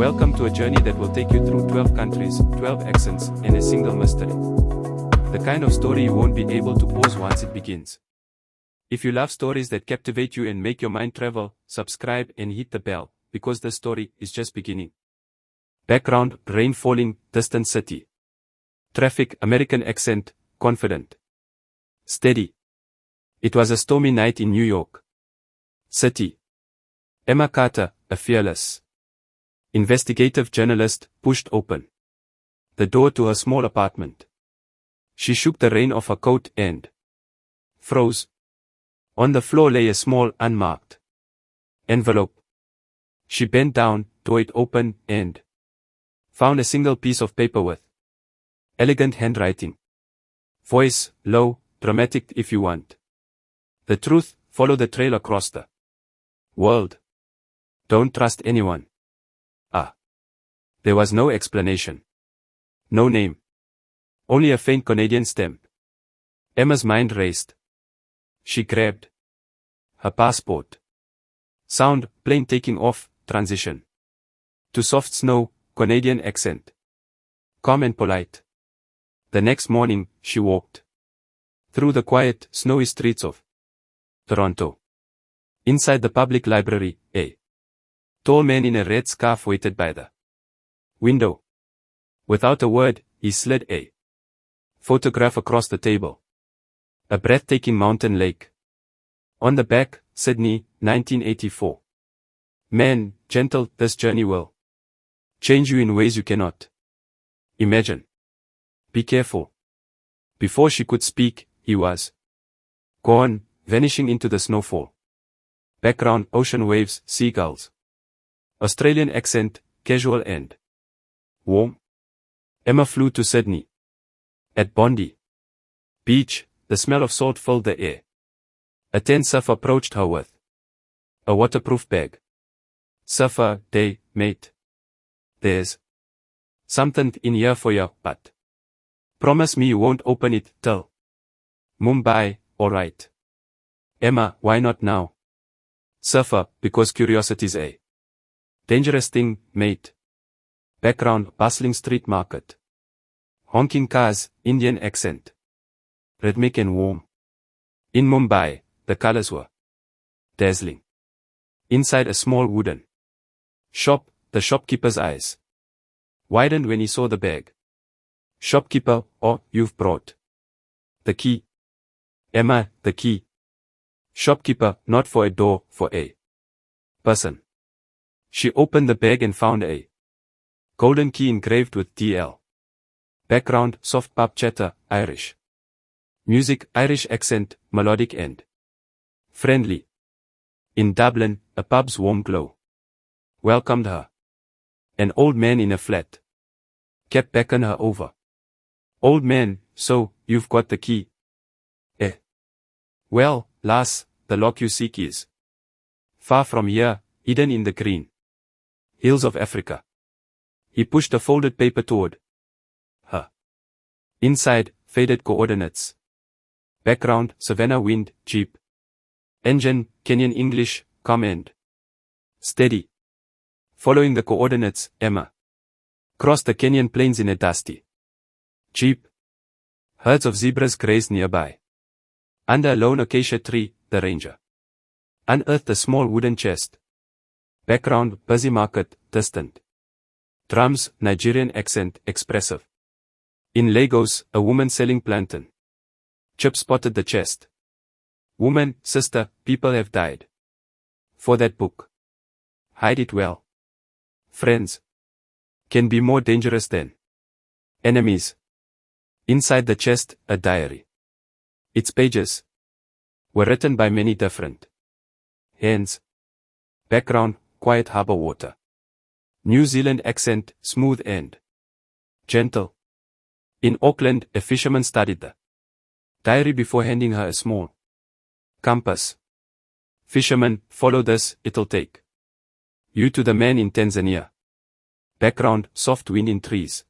Welcome to a journey that will take you through 12 countries, 12 accents, and a single mystery. The kind of story you won't be able to pause once it begins. If you love stories that captivate you and make your mind travel, subscribe and hit the bell, because the story is just beginning. Background, rain falling, distant city. Traffic, American accent, confident. Steady. It was a stormy night in New York City. Emma Carter, a fearless investigative journalist, pushed open the door to her small apartment. She shook the rain off her coat and froze. On the floor lay a small, unmarked envelope. She bent down, tore it open, and found a single piece of paper with elegant handwriting. Voice, low, dramatic if you want the truth, follow the trail across the world. Don't trust anyone. There was no explanation. No name. Only a faint Canadian stamp. Emma's mind raced. She grabbed her passport. Sound, plane taking off, transition to soft snow, Canadian accent. Calm and polite. The next morning, she walked through the quiet, snowy streets of Toronto. Inside the public library, a tall man in a red scarf waited by the window. Without a word, he slid a photograph across the table. A breathtaking mountain lake. On the back, Sydney, 1984. Man, gentle, this journey will change you in ways you cannot imagine. Be careful. Before she could speak, he was gone, vanishing into the snowfall. Background, ocean waves, seagulls. Australian accent, casual and warm. Emma flew to Sydney. At Bondi Beach, the smell of salt filled the air. A tense surfer approached her with a waterproof bag. Surfer, day, mate. There's something in here for you, but promise me you won't open it till Mumbai, alright. Emma, why not now? Surfer, because curiosity's a dangerous thing, mate. Background, bustling street market. Honking cars, Indian accent. Rhythmic and warm. In Mumbai, the colors were dazzling. Inside a small wooden shop, the shopkeeper's eyes widened when he saw the bag. Shopkeeper, oh, you've brought the key. Emma, the key. Shopkeeper, not for a door, for a person. She opened the bag and found a golden key engraved with DL. Background, soft pub chatter, Irish music, Irish accent, melodic and friendly. In Dublin, a pub's warm glow welcomed her. An old man in a flat cap beckoned her over. Old man, so, you've got the key? Eh. Well, lass, the lock you seek is far from here, hidden in the green hills of Africa. He pushed a folded paper toward her. Inside, faded coordinates. Background, Savannah wind, Jeep. Engine, Kenyan English, calm and steady. Following the coordinates, Emma crossed the Kenyan plains in a dusty Jeep. Herds of zebras grazed nearby. Under a lone acacia tree, the ranger unearthed a small wooden chest. Background, busy market, distant drums, Nigerian accent, expressive. In Lagos, a woman selling plantain chips spotted the chest. Woman, sister, people have died for that book. Hide it well. Friends can be more dangerous than enemies. Inside the chest, a diary. Its pages were written by many different hands. Background, quiet harbor water. New Zealand accent, smooth and gentle. In Auckland, a fisherman studied the diary before handing her a small compass. Fisherman, follow this, it'll take you to the man in Tanzania. Background, soft wind in trees.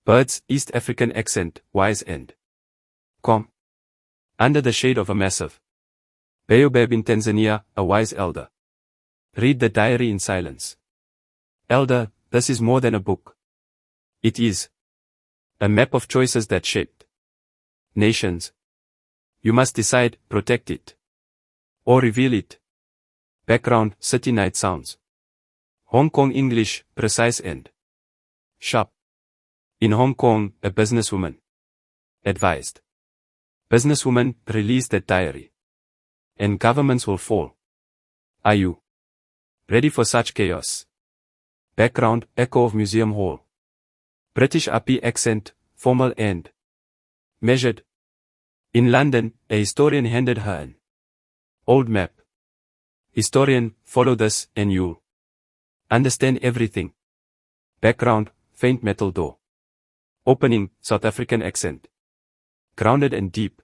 Birds, East African accent, wise and calm. Under the shade of a massive baobab in Tanzania, a wise elder read the diary in silence. Elder, this is more than a book. It is a map of choices that shaped nations. You must decide, protect it, or reveal it. Background, city night sounds. Hong Kong English, precise and sharp. In Hong Kong, a businesswoman advised. Businesswoman, release that diary, and governments will fall. Are you ready for such chaos? Background, echo of museum hall. British uppy accent, formal and measured. In London, a historian handed her an old map. Historian, follow this and you'll understand everything. Background, faint metal door. Opening, South African accent. Grounded and deep.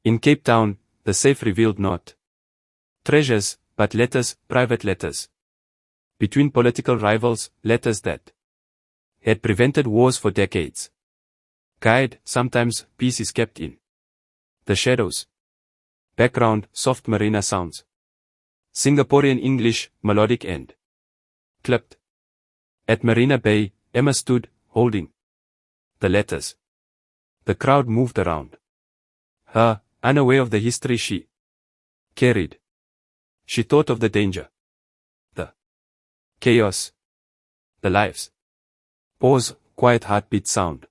In Cape Town, the safe revealed not treasures, but letters, private letters. Between political rivals, letters that had prevented wars for decades. Guide, sometimes peace is kept in the shadows. Background, soft marina sounds. Singaporean English, melodic and clipped. At Marina Bay, Emma stood, holding the letters. The crowd moved around her, unaware of the history she carried. She thought of the danger, the chaos, the lives. Pause, quiet heartbeat sound.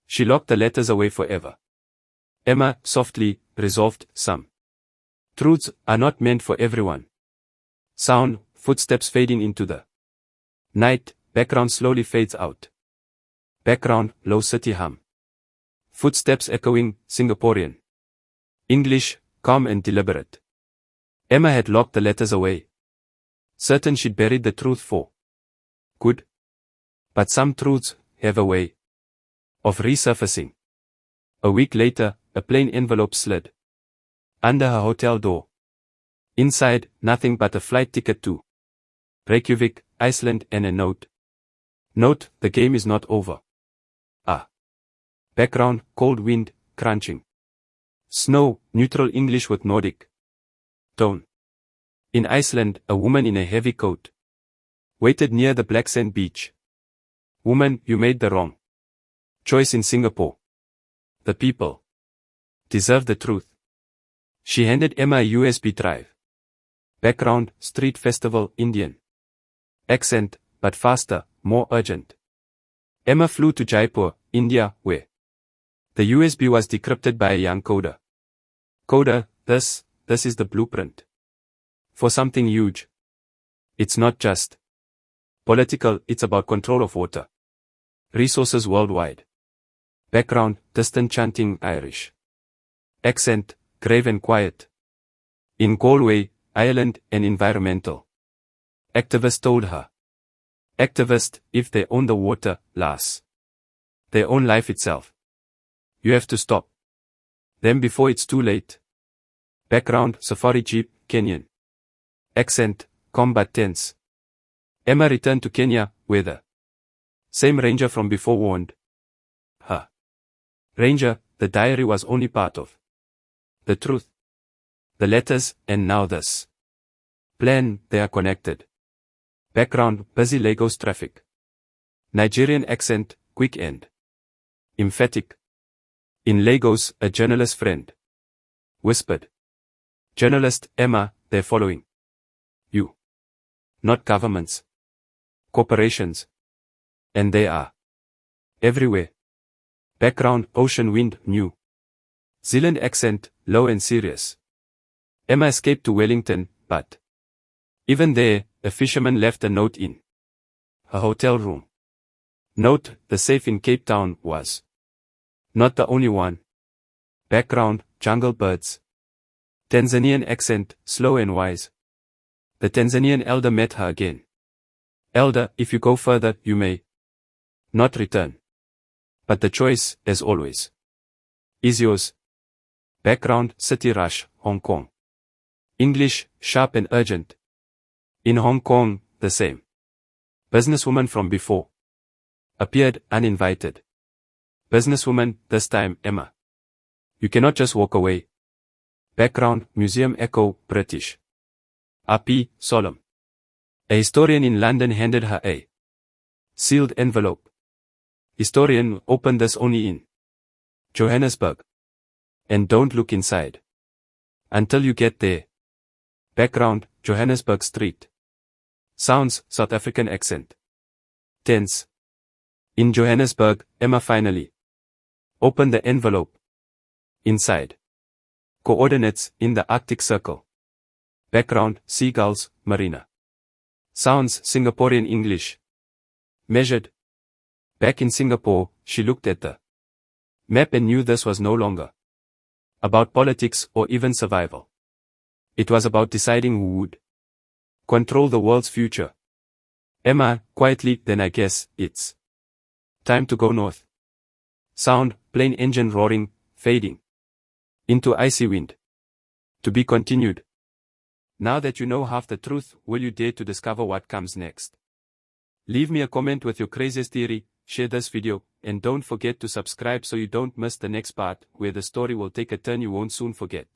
She locked the letters away forever. Emma, softly, resolved, some truths are not meant for everyone. Sound, footsteps fading into the night, background slowly fades out. Background, low city hum. Footsteps echoing, Singaporean English, calm and deliberate. Emma had locked the letters away, certain she'd buried the truth for good. But some truths have a way of resurfacing. A week later, a plain envelope slid under her hotel door. Inside, nothing but a flight ticket to Reykjavik, Iceland, and a note. Note, the game is not over. Ah. Background, cold wind, crunching. Snow, neutral English with Nordic tone. In Iceland, a woman in a heavy coat waited near the black sand beach. Woman, you made the wrong choice in Singapore. The people deserve the truth. She handed Emma a USB drive. Background, street festival, Indian accent, but faster, more urgent. Emma flew to Jaipur, India, where the USB was decrypted by a young coder. Coder, this is the blueprint for something huge. It's not just political, it's about control of water resources worldwide. Background, distant chanting, Irish accent, grave and quiet. In Galway, Ireland, an environmental activist told her. Activist, if they own the water, lass, they own life itself. You have to stop them before it's too late. Background, safari jeep, Kenyan accent, combat tense. Emma returned to Kenya, where the same ranger from before warned her. Ranger, the diary was only part of the truth. The letters, and now this plan, they are connected. Background, busy Lagos traffic. Nigerian accent, quick and emphatic. In Lagos, a journalist friend whispered. Journalist, Emma, they're following you. Not governments. Corporations. And they are everywhere. Background, ocean wind, New Zealand accent, low and serious. Emma escaped to Wellington, but even there, a fisherman left a note in her hotel room. Note, the safe in Cape Town was not the only one. Background, jungle birds. Tanzanian accent, slow and wise. The Tanzanian elder met her again. Elder, if you go further, you may not return. But the choice, as always, is yours. Background, city rush, Hong Kong. English, sharp and urgent. In Hong Kong, the same businesswoman from before appeared, uninvited. Businesswoman, this time Emma. You cannot just walk away. Background, museum echo, British. RP, solemn. A historian in London handed her a Sealed envelope. Historian, open this only in Johannesburg. And don't look inside until you get there. Background, Johannesburg Street. Sounds, South African accent. Tense. In Johannesburg, Emma finally. Open the envelope. Inside. Coordinates, in the Arctic Circle. Background, seagulls, marina. Sounds, Singaporean English. Measured. Back in Singapore, she looked at the map and knew this was no longer about politics or even survival. It was about deciding who would control the world's future. Emma, quietly, then I guess it's time to go north. Sound, plane engine roaring, fading into icy wind. To be continued. Now that you know half the truth, will you dare to discover what comes next? Leave me a comment with your craziest theory, share this video, and don't forget to subscribe so you don't miss the next part, where the story will take a turn you won't soon forget.